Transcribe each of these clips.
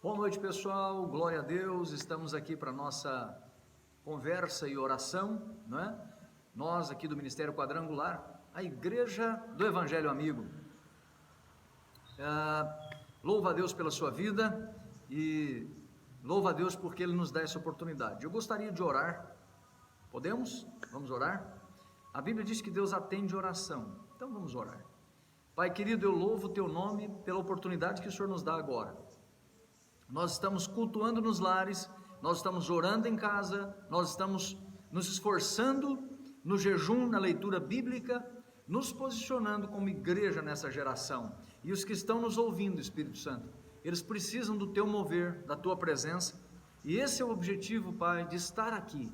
Boa noite, pessoal, glória a Deus. Estamos aqui para nossa conversa e oração, não é? Nós aqui do Ministério Quadrangular, a Igreja do Evangelho Amigo. Louva a Deus pela sua vida e louva a Deus porque Ele nos dá essa oportunidade. Eu gostaria de orar. Podemos? Vamos orar? A Bíblia diz que Deus atende oração, então vamos orar. Pai querido, eu louvo o Teu nome pela oportunidade que o Senhor nos dá agora. Nós estamos cultuando nos lares, nós estamos orando em casa, nós estamos nos esforçando no jejum, na leitura bíblica, nos posicionando como igreja nessa geração. E os que estão nos ouvindo, Espírito Santo, eles precisam do Teu mover, da Tua presença. E esse é o objetivo, Pai, de estar aqui.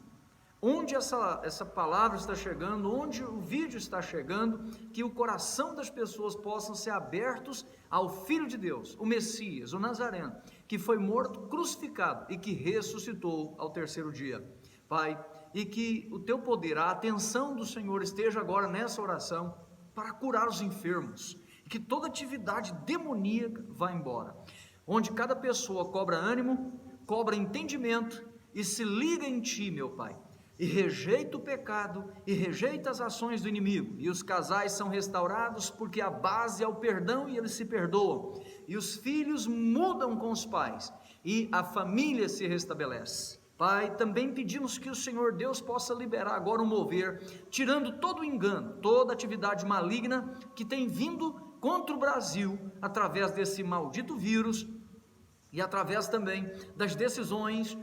Onde essa palavra está chegando, onde o vídeo está chegando, que o coração das pessoas possam ser abertos ao Filho de Deus, o Messias, o Nazareno, que foi morto, crucificado e que ressuscitou ao terceiro dia. Pai, e que o Teu poder, a atenção do Senhor esteja agora nessa oração para curar os enfermos, e que toda atividade demoníaca vá embora, onde cada pessoa cobra ânimo, cobra entendimento e se liga em Ti, meu Pai, e rejeita o pecado, e rejeita as ações do inimigo, e os casais são restaurados, porque a base é o perdão, e eles se perdoam, e os filhos mudam com os pais, e a família se restabelece. Pai, também pedimos que o Senhor Deus possa liberar agora um mover, tirando todo o engano, toda atividade maligna que tem vindo contra o Brasil, através desse maldito vírus, e através também das decisões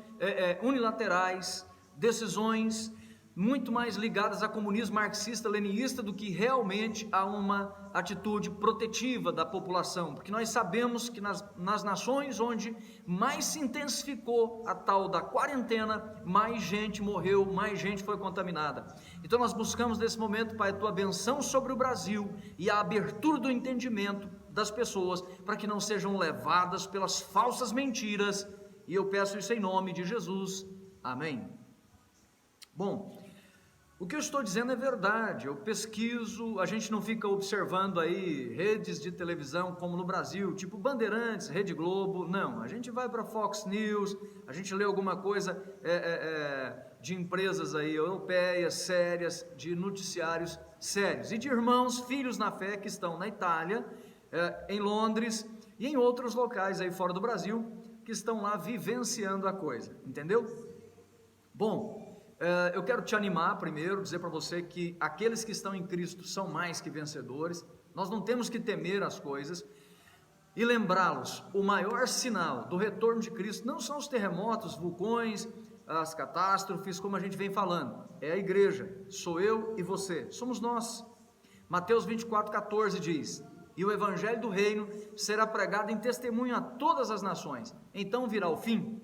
unilaterais, decisões muito mais ligadas a comunismo marxista-leninista do que realmente a uma atitude protetiva da população, porque nós sabemos que nas nações onde mais se intensificou a tal da quarentena, mais gente morreu, mais gente foi contaminada. Então nós buscamos nesse momento, Pai, a Tua benção sobre o Brasil e a abertura do entendimento das pessoas, para que não sejam levadas pelas falsas mentiras, e eu peço isso em nome de Jesus, amém. Bom, o que eu estou dizendo é verdade, eu pesquiso, a gente não fica observando aí redes de televisão como no Brasil, tipo Bandeirantes, Rede Globo, não, a gente vai para Fox News, a gente lê alguma coisa de empresas aí europeias, sérias, de noticiários sérios, e de irmãos, filhos na fé que estão na Itália, em Londres e em outros locais aí fora do Brasil, que estão lá vivenciando a coisa, entendeu? Bom, eu quero te animar primeiro, dizer para você que aqueles que estão em Cristo são mais que vencedores, nós não temos que temer as coisas, e lembrá-los, o maior sinal do retorno de Cristo não são os terremotos, vulcões, as catástrofes, como a gente vem falando, é a igreja, sou eu e você, somos nós. Mateus 24,14 diz: e o evangelho do reino será pregado em testemunho a todas as nações, então virá o fim.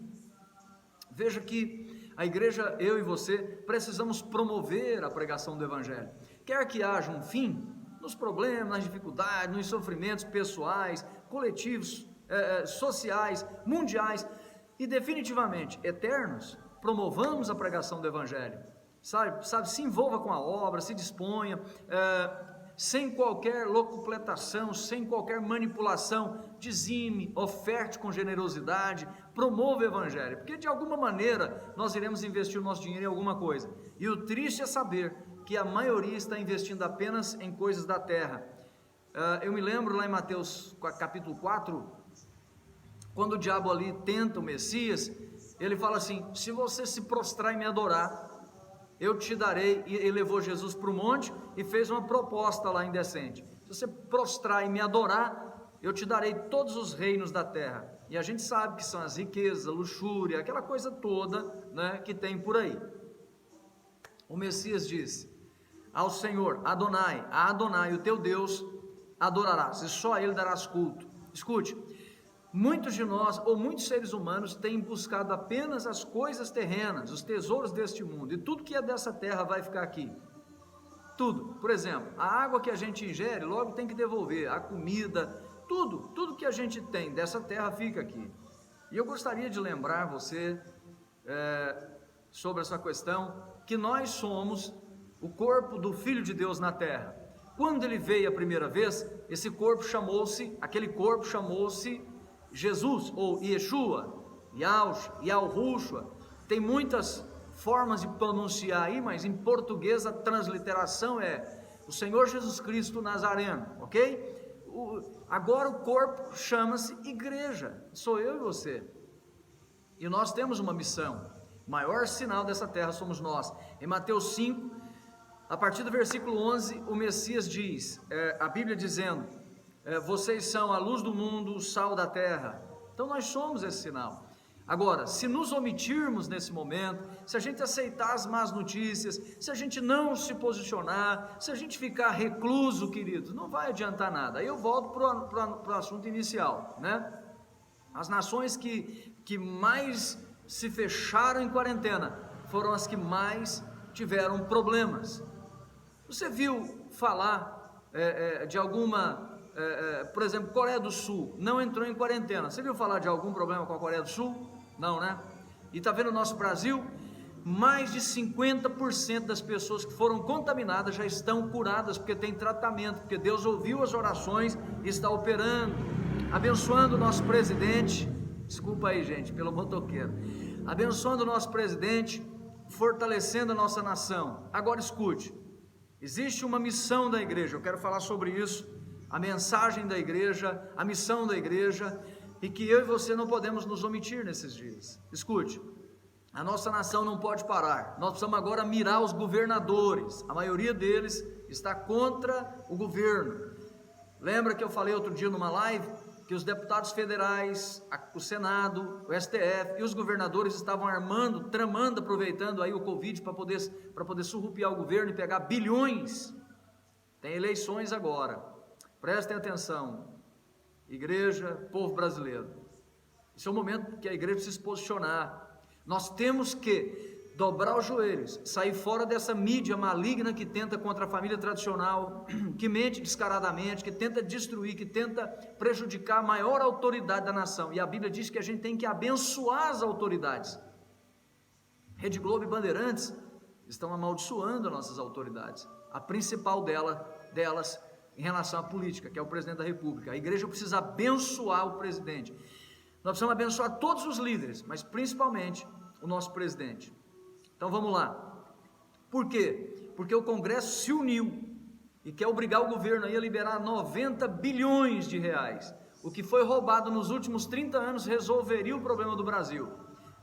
Veja que a igreja, eu e você, precisamos promover a pregação do evangelho, quer que haja um fim nos problemas, nas dificuldades, nos sofrimentos pessoais, coletivos, sociais, mundiais e definitivamente eternos, promovamos a pregação do evangelho, sabe, se envolva com a obra, se disponha, sem qualquer locupletação, sem qualquer manipulação, dizime, oferte com generosidade, promova o evangelho, porque de alguma maneira nós iremos investir o nosso dinheiro em alguma coisa, e o triste é saber que a maioria está investindo apenas em coisas da terra. Eu me lembro lá em Mateus capítulo 4, quando o diabo ali tenta o Messias, ele fala assim: se você se prostrar e me adorar, eu te darei, e ele levou Jesus para o monte e fez uma proposta lá indecente: se você prostrar e me adorar, eu te darei todos os reinos da terra. E a gente sabe que são as riquezas, a luxúria, aquela coisa toda, né, que tem por aí. O Messias disse ao Senhor: Adonai, a Adonai, o teu Deus, adorarás, e só a Ele darás culto. Escute, muitos de nós, ou muitos seres humanos, têm buscado apenas as coisas terrenas, os tesouros deste mundo, e tudo que é dessa terra vai ficar aqui. Tudo. Por exemplo, a água que a gente ingere, logo tem que devolver, a comida, tudo que a gente tem dessa terra fica aqui. E eu gostaria de lembrar você sobre essa questão, que nós somos o corpo do Filho de Deus na terra. Quando ele veio a primeira vez, aquele corpo chamou-se Jesus, ou Yeshua, Yahushua, tem muitas formas de pronunciar aí, mas em português a transliteração é o Senhor Jesus Cristo Nazareno, ok? Agora o corpo chama-se igreja, sou eu e você, e nós temos uma missão, o maior sinal dessa terra somos nós. Em Mateus 5, a partir do versículo 11, o Messias diz, a Bíblia dizendo, vocês são a luz do mundo, o sal da terra. Então nós somos esse sinal. Agora, se nos omitirmos nesse momento, se a gente aceitar as más notícias, se a gente não se posicionar, se a gente ficar recluso, queridos, não vai adiantar nada. Aí eu volto para o assunto inicial, né? As nações que mais se fecharam em quarentena foram as que mais tiveram problemas. Você viu falar de alguma... por exemplo, Coreia do Sul não entrou em quarentena. Você viu falar de algum problema com a Coreia do Sul? Não, né? E está vendo o nosso Brasil? Mais de 50% das pessoas que foram contaminadas já estão curadas, porque tem tratamento, porque Deus ouviu as orações e está operando, abençoando o nosso presidente. Desculpa aí, gente, pelo motoqueiro. Abençoando o nosso presidente, fortalecendo a nossa nação. Agora escute, existe uma missão da igreja, eu quero falar sobre isso, a mensagem da igreja, a missão da igreja, e que eu e você não podemos nos omitir nesses dias. Escute, a nossa nação não pode parar, nós precisamos agora mirar os governadores, a maioria deles está contra o governo. Lembra que eu falei outro dia numa live, que os deputados federais, o Senado, o STF e os governadores estavam armando, tramando, aproveitando aí o Covid para poder surrupiar o governo e pegar bilhões. Tem eleições agora, prestem atenção, igreja, povo brasileiro, esse é o momento que a igreja precisa se posicionar. Nós temos que dobrar os joelhos, sair fora dessa mídia maligna que tenta contra a família tradicional, que mente descaradamente, que tenta destruir, que tenta prejudicar a maior autoridade da nação, e a Bíblia diz que a gente tem que abençoar as autoridades. Rede Globo e Bandeirantes estão amaldiçoando as nossas autoridades, a principal delas em relação à política, que é o presidente da república. A igreja precisa abençoar o presidente, nós precisamos abençoar todos os líderes, mas principalmente o nosso presidente. Então vamos lá, por quê? Porque o Congresso se uniu e quer obrigar o governo aí a liberar 90 bilhões de reais, o que foi roubado nos últimos 30 anos resolveria o problema do Brasil.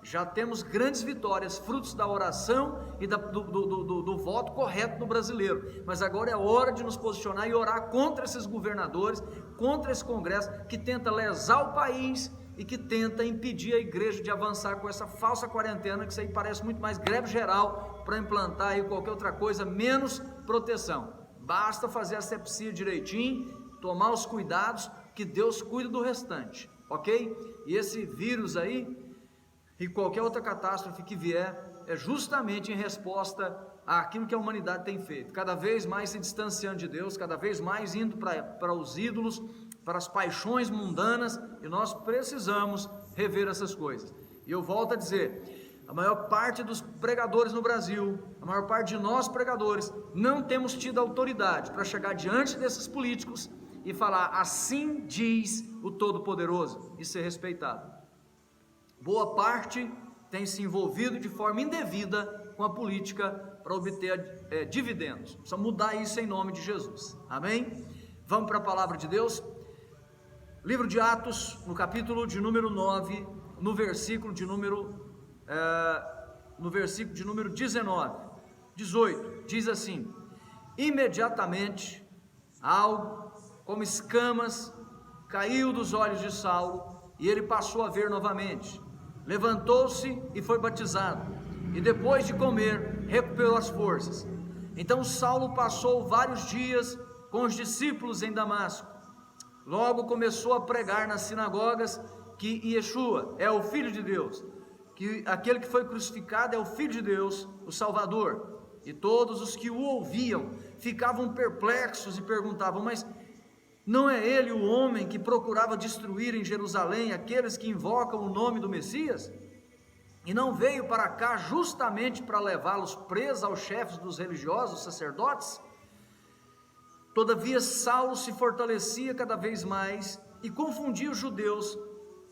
Já temos grandes vitórias, frutos da oração e do voto correto do brasileiro, mas agora é hora de nos posicionar e orar contra esses governadores, contra esse Congresso que tenta lesar o país e que tenta impedir a igreja de avançar com essa falsa quarentena, que isso aí parece muito mais greve geral para implantar aí qualquer outra coisa, menos proteção. Basta fazer a asepsia direitinho, tomar os cuidados, que Deus cuida do restante, ok? E esse vírus aí, e qualquer outra catástrofe que vier, é justamente em resposta àquilo que a humanidade tem feito, cada vez mais se distanciando de Deus, cada vez mais indo para os ídolos, para as paixões mundanas, e nós precisamos rever essas coisas. E eu volto a dizer, a maior parte dos pregadores no Brasil, a maior parte de nós pregadores, não temos tido autoridade para chegar diante desses políticos e falar, assim diz o Todo-Poderoso, e ser respeitado. Boa parte tem se envolvido de forma indevida com a política para obter dividendos. Precisa mudar isso em nome de Jesus, amém? Vamos para a palavra de Deus, livro de Atos, no capítulo de número 9, no versículo de número 18, diz assim: imediatamente algo como escamas caiu dos olhos de Saulo, e ele passou a ver novamente. Levantou-se e foi batizado, e depois de comer, recuperou as forças. Então Saulo passou vários dias com os discípulos em Damasco. Logo começou a pregar nas sinagogas que Yeshua é o Filho de Deus, que aquele que foi crucificado é o Filho de Deus, o Salvador. E todos os que o ouviam ficavam perplexos e perguntavam, mas não é ele o homem que procurava destruir em Jerusalém aqueles que invocam o nome do Messias? E não veio para cá justamente para levá-los presos aos chefes dos religiosos, sacerdotes? Todavia Saulo se fortalecia cada vez mais e confundia os judeus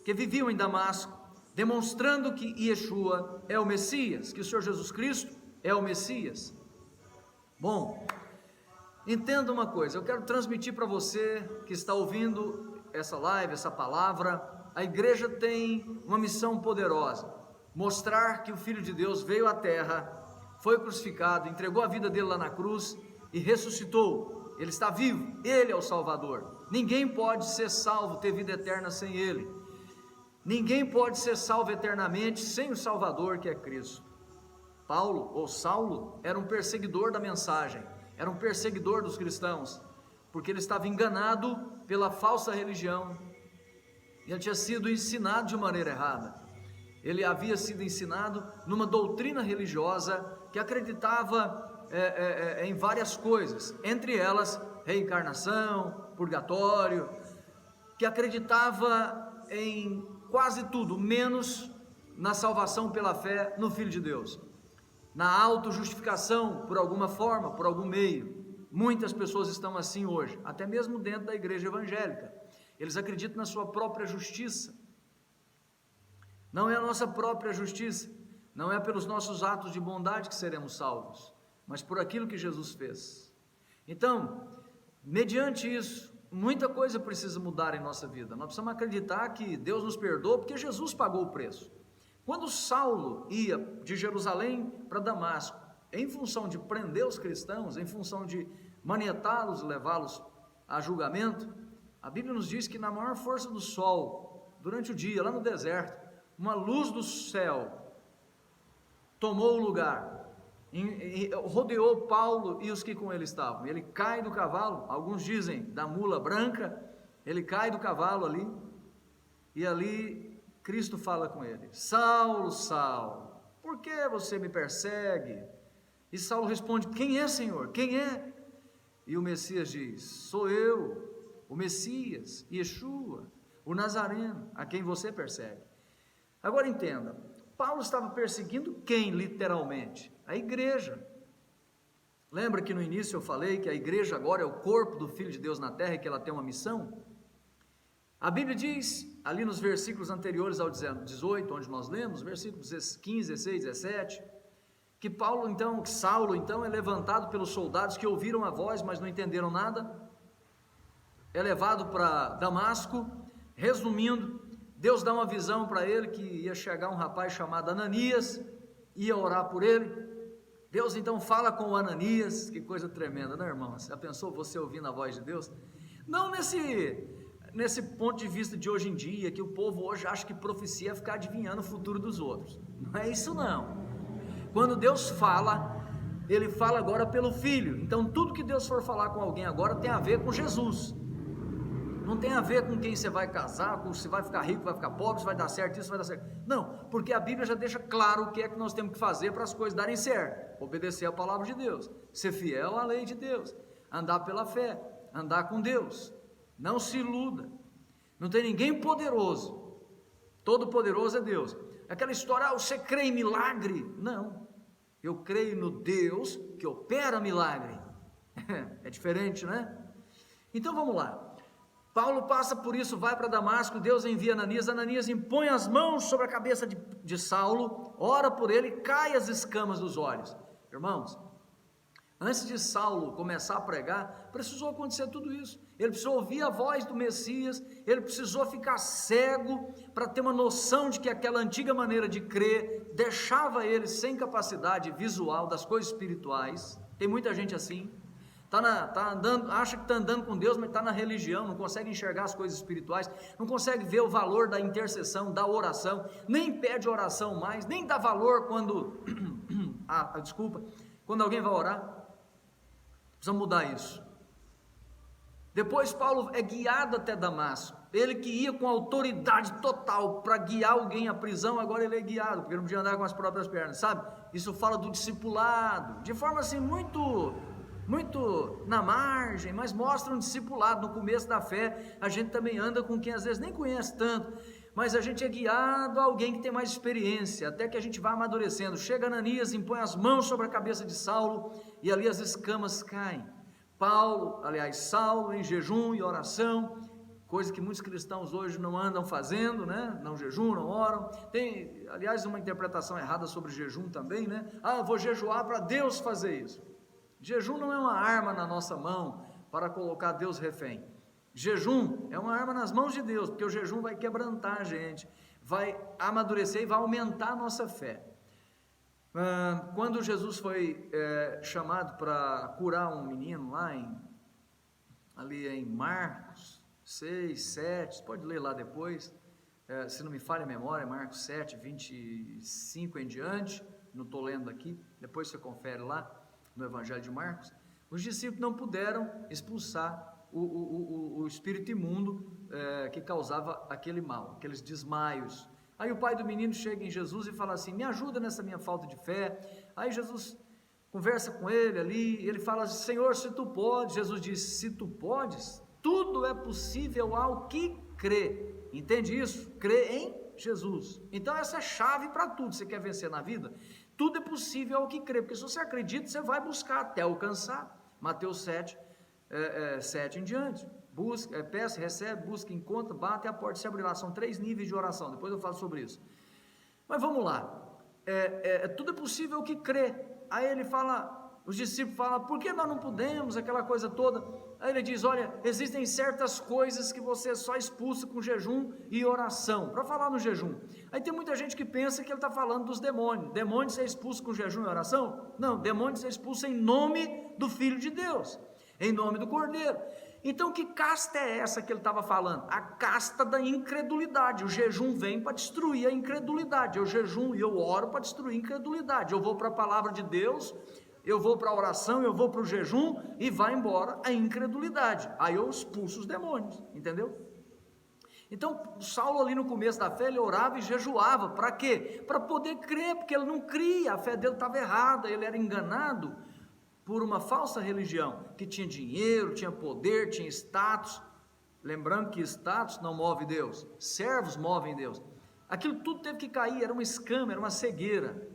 que viviam em Damasco, demonstrando que Yeshua é o Messias, que o Senhor Jesus Cristo é o Messias. Bom, entenda uma coisa, eu quero transmitir para você que está ouvindo essa live, essa palavra. A igreja tem uma missão poderosa: mostrar que o Filho de Deus veio à terra, foi crucificado, entregou a vida dele lá na cruz e ressuscitou. Ele está vivo, ele é o Salvador. Ninguém pode ser salvo, ter vida eterna sem ele. Ninguém pode ser salvo eternamente sem o Salvador, que é Cristo. Paulo, ou Saulo, era um perseguidor da mensagem, era um perseguidor dos cristãos, porque ele estava enganado pela falsa religião. Ele tinha sido ensinado de maneira errada. Ele havia sido ensinado numa doutrina religiosa que acreditava em várias coisas, entre elas reencarnação, purgatório, que acreditava em quase tudo, menos na salvação pela fé no Filho de Deus, na autojustificação por alguma forma, por algum meio. Muitas pessoas estão assim hoje, até mesmo dentro da igreja evangélica. Eles acreditam na sua própria justiça. Não é a nossa própria justiça, não é pelos nossos atos de bondade que seremos salvos, mas por aquilo que Jesus fez. Então, mediante isso, muita coisa precisa mudar em nossa vida. Nós precisamos acreditar que Deus nos perdoa porque Jesus pagou o preço. Quando Saulo ia de Jerusalém para Damasco, em função de prender os cristãos, em função de manietá-los e levá-los a julgamento, a Bíblia nos diz que na maior força do sol, durante o dia, lá no deserto, uma luz do céu tomou o lugar, rodeou Paulo e os que com ele estavam. Ele cai do cavalo, alguns dizem da mula branca, ele cai do cavalo ali, e ali Cristo fala com ele: Saulo, Saulo, por que você me persegue? E Saulo responde: quem é, Senhor? Quem é? E o Messias diz: sou eu, o Messias, Yeshua, o Nazareno, a quem você persegue. Agora entenda, Paulo estava perseguindo quem literalmente? A igreja. Lembra que no início eu falei que a igreja agora é o corpo do Filho de Deus na terra e que ela tem uma missão? A Bíblia diz, ali nos versículos anteriores ao 18, onde nós lemos, versículos 15, 16, 17, que Saulo então é levantado pelos soldados que ouviram a voz, mas não entenderam nada, é levado para Damasco. Resumindo, Deus dá uma visão para ele que ia chegar um rapaz chamado Ananias, ia orar por ele. Deus então fala com o Ananias, que coisa tremenda, né, irmão? Já pensou você ouvindo a voz de Deus? Não nesse ponto de vista de hoje em dia, que o povo hoje acha que profecia é ficar adivinhando o futuro dos outros. Não é isso não. Quando Deus fala, Ele fala agora pelo Filho. Então tudo que Deus for falar com alguém agora tem a ver com Jesus. Não tem a ver com quem você vai casar, com se vai ficar rico, vai ficar pobre, se vai dar certo, isso vai dar certo. Não, porque a Bíblia já deixa claro o que é que nós temos que fazer para as coisas darem certo. Obedecer a palavra de Deus, ser fiel à lei de Deus, andar pela fé, andar com Deus. Não se iluda. Não tem ninguém poderoso. Todo poderoso é Deus. Aquela história, você crê em milagre? Não. Eu creio no Deus que opera milagre. É diferente, né? Então vamos lá. Paulo passa por isso, vai para Damasco, Deus envia Ananias. Ananias impõe as mãos sobre a cabeça de Saulo, ora por ele, cai as escamas dos olhos. Irmãos, antes de Saulo começar a pregar, precisou acontecer tudo isso. Ele precisou ouvir a voz do Messias, ele precisou ficar cego para ter uma noção de que aquela antiga maneira de crer deixava ele sem capacidade visual das coisas espirituais. Tem muita gente assim, acha que está andando com Deus, mas está na religião, não consegue enxergar as coisas espirituais, não consegue ver o valor da intercessão, da oração, nem pede oração mais, nem dá valor quando, quando alguém vai orar. Precisa mudar isso. Depois Paulo é guiado até Damasco. Ele que ia com autoridade total para guiar alguém à prisão, agora ele é guiado, porque ele não podia andar com as próprias pernas, sabe? Isso fala do discipulado, de forma assim muito na margem, mas mostra um discipulado. No começo da fé, a gente também anda com quem às vezes nem conhece tanto, mas a gente é guiado a alguém que tem mais experiência, até que a gente vai amadurecendo. Chega Ananias, impõe as mãos sobre a cabeça de Saulo, e ali as escamas caem. Saulo em jejum e oração, coisa que muitos cristãos hoje não andam fazendo, né? Não jejuam, não oram. Tem, aliás, uma interpretação errada sobre jejum também, né? Eu vou jejuar para Deus fazer isso. Jejum não é uma arma na nossa mão para colocar Deus refém. Jejum é uma arma nas mãos de Deus, porque o jejum vai quebrantar a gente, vai amadurecer e vai aumentar a nossa fé. Quando Jesus foi chamado para curar um menino lá ali em Marcos 6, 7, pode ler lá depois, se não me falha a memória, Marcos 7, 25 em diante, não estou lendo aqui, depois você confere lá no Evangelho de Marcos. Os discípulos não puderam expulsar o espírito imundo que causava aquele mal, aqueles desmaios. Aí o pai do menino chega em Jesus e fala assim: me ajuda nessa minha falta de fé. Aí Jesus conversa com ele ali, ele fala assim: Senhor, se tu podes. Jesus diz: se tu podes, tudo é possível ao que crê. Entende isso? Crê em Jesus. Então essa é a chave para tudo. Você quer vencer na vida? Tudo é possível ao que crê, porque se você acredita, você vai buscar até alcançar. Mateus 7, 7 em diante. Busca, peça, recebe, busca, encontra, bate a porta, se abrirá. São 3 níveis de oração, depois eu falo sobre isso. Mas vamos lá, tudo é possível ao que crê. Aí ele fala, os discípulos falam: por que nós não podemos, aquela coisa toda. Aí ele diz: olha, existem certas coisas que você só expulsa com jejum e oração, para falar no jejum. Aí tem muita gente que pensa que ele está falando dos demônios. Demônios você expulsa com jejum e oração? Não, demônios você expulsa em nome do Filho de Deus, em nome do Cordeiro. Então que casta é essa que ele estava falando? A casta da incredulidade. O jejum vem para destruir a incredulidade. Eu jejum e eu oro para destruir a incredulidade. Eu vou para a palavra de Deus, eu vou para a oração, eu vou para o jejum e vai embora a incredulidade. Aí eu expulso os demônios, entendeu? Então Saulo ali no começo da fé, ele orava e jejuava. Para quê? Para poder crer, porque ele não cria, a fé dele estava errada, ele era enganado por uma falsa religião, que tinha dinheiro, tinha poder, tinha status. Lembrando que status não move Deus, servos movem Deus. Aquilo tudo teve que cair, era uma escama, era uma cegueira.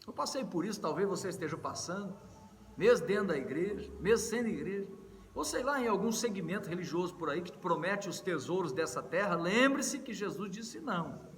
Eu passei por isso, talvez você esteja passando, mesmo dentro da igreja, mesmo sendo igreja, ou sei lá, em algum segmento religioso por aí, que te promete os tesouros dessa terra. Lembre-se que Jesus disse não.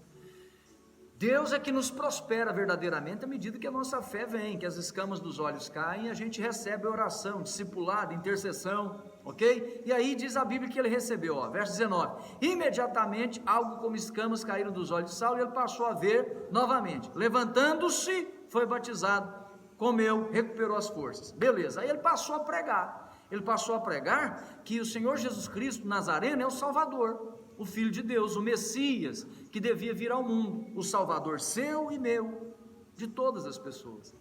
Deus é que nos prospera verdadeiramente à medida que a nossa fé vem, que as escamas dos olhos caem e a gente recebe oração, discipulado, intercessão, ok? E aí diz a Bíblia que ele recebeu, verso 19: imediatamente algo como escamas caíram dos olhos de Saulo e ele passou a ver novamente. Levantando-se, foi batizado, comeu, recuperou as forças. Beleza, aí ele passou a pregar. Ele passou a pregar que o Senhor Jesus Cristo Nazareno é o Salvador, o Filho de Deus, o Messias, que devia vir ao mundo, o Salvador seu e meu, de todas as pessoas.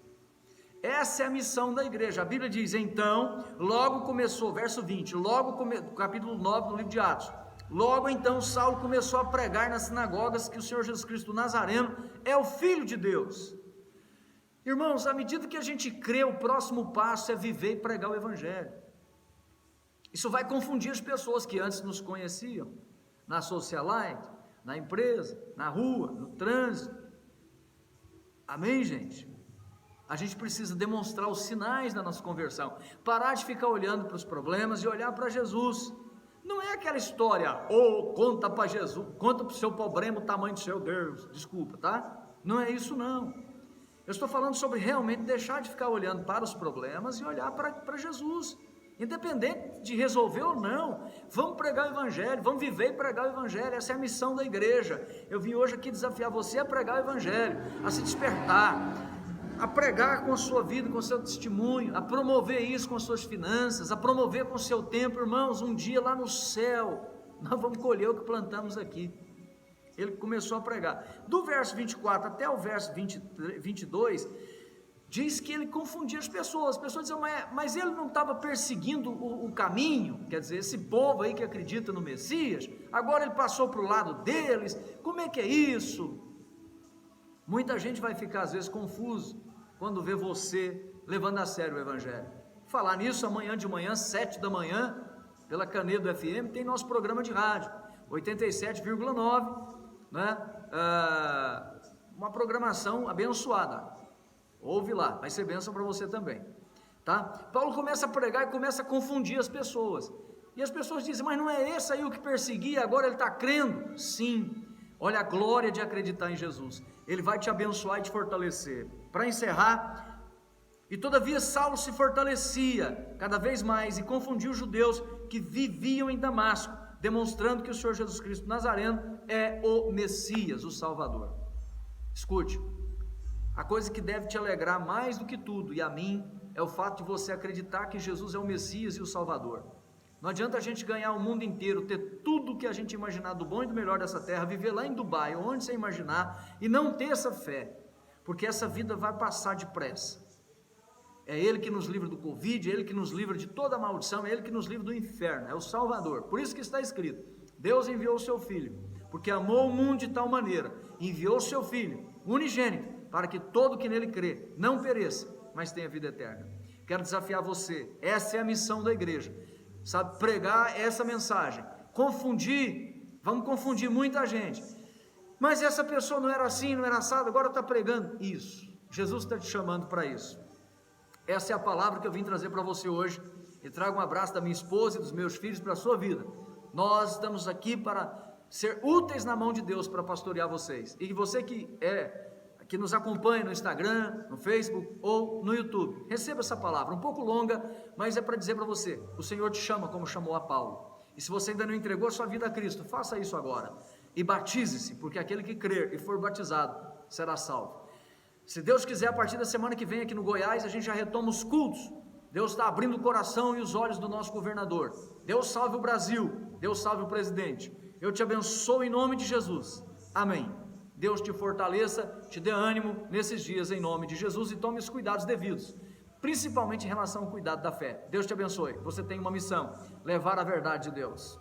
Essa é a missão da igreja. A Bíblia diz, então, logo começou, verso 20, capítulo 9 do livro de Atos, logo então Saulo começou a pregar nas sinagogas que o Senhor Jesus Cristo Nazareno é o Filho de Deus. Irmãos, à medida que a gente crê, o próximo passo é viver e pregar o Evangelho. Isso vai confundir as pessoas que antes nos conheciam, na socialite, na empresa, na rua, no trânsito. Amém, gente? A gente precisa demonstrar os sinais da nossa conversão, parar de ficar olhando para os problemas e olhar para Jesus. Não é aquela história, conta para Jesus, conta para o seu problema o tamanho do seu Deus, desculpa, tá? Não é isso não. Eu estou falando sobre realmente deixar de ficar olhando para os problemas e olhar para Jesus. Independente de resolver ou não, vamos pregar o Evangelho, vamos viver e pregar o Evangelho. Essa é a missão da igreja. Eu vim hoje aqui desafiar você a pregar o Evangelho, a se despertar, a pregar com a sua vida, com o seu testemunho, a promover isso com as suas finanças, a promover com o seu tempo. Irmãos, um dia lá no céu, nós vamos colher o que plantamos aqui. Ele começou a pregar. Do verso 24 até o verso 22, diz que ele confundia as pessoas diziam, mas ele não estava perseguindo o caminho, quer dizer, esse povo aí que acredita no Messias, agora ele passou para o lado deles, como é que é isso? Muita gente vai ficar às vezes confuso, quando vê você levando a sério o Evangelho. Falar nisso, amanhã de manhã, 7 da manhã, pela Canedo FM, tem nosso programa de rádio, 87,9, né? Uma programação abençoada. Ouve lá, vai ser bênção para você também, tá? Paulo começa a pregar e começa a confundir as pessoas. E as pessoas dizem, mas não é esse aí o que perseguia, agora ele está crendo? Sim, olha a glória de acreditar em Jesus, ele vai te abençoar e te fortalecer. Para encerrar, e todavia Saulo se fortalecia cada vez mais e confundia os judeus que viviam em Damasco, demonstrando que o Senhor Jesus Cristo Nazareno é o Messias, o Salvador. Escute, a coisa que deve te alegrar mais do que tudo, e a mim, é o fato de você acreditar que Jesus é o Messias e o Salvador. Não adianta a gente ganhar o mundo inteiro, ter tudo o que a gente imaginar do bom e do melhor dessa terra, viver lá em Dubai, onde você imaginar, e não ter essa fé, porque essa vida vai passar depressa. É Ele que nos livra do Covid, é Ele que nos livra de toda a maldição, é Ele que nos livra do inferno, é o Salvador. Por isso que está escrito, Deus enviou o seu Filho, porque amou o mundo de tal maneira, enviou o seu Filho, unigênito, para que todo que nele crê, não pereça, mas tenha vida eterna. Quero desafiar você, essa é a missão da igreja, sabe, pregar essa mensagem, vamos confundir muita gente, mas essa pessoa não era assim, não era assado, agora está pregando, isso, Jesus está te chamando para isso. Essa é a palavra que eu vim trazer para você hoje, e trago um abraço da minha esposa e dos meus filhos para a sua vida. Nós estamos aqui para ser úteis na mão de Deus para pastorear vocês, e você que nos acompanha no Instagram, no Facebook ou no YouTube, receba essa palavra, um pouco longa, mas é para dizer para você, o Senhor te chama como chamou a Paulo, e se você ainda não entregou a sua vida a Cristo, faça isso agora, e batize-se, porque aquele que crer e for batizado, será salvo. Se Deus quiser, a partir da semana que vem aqui no Goiás, a gente já retoma os cultos, Deus está abrindo o coração e os olhos do nosso governador, Deus salve o Brasil, Deus salve o presidente, eu te abençoo em nome de Jesus, amém. Deus te fortaleça, te dê ânimo nesses dias em nome de Jesus e tome os cuidados devidos, principalmente em relação ao cuidado da fé. Deus te abençoe, você tem uma missão, levar a verdade de Deus.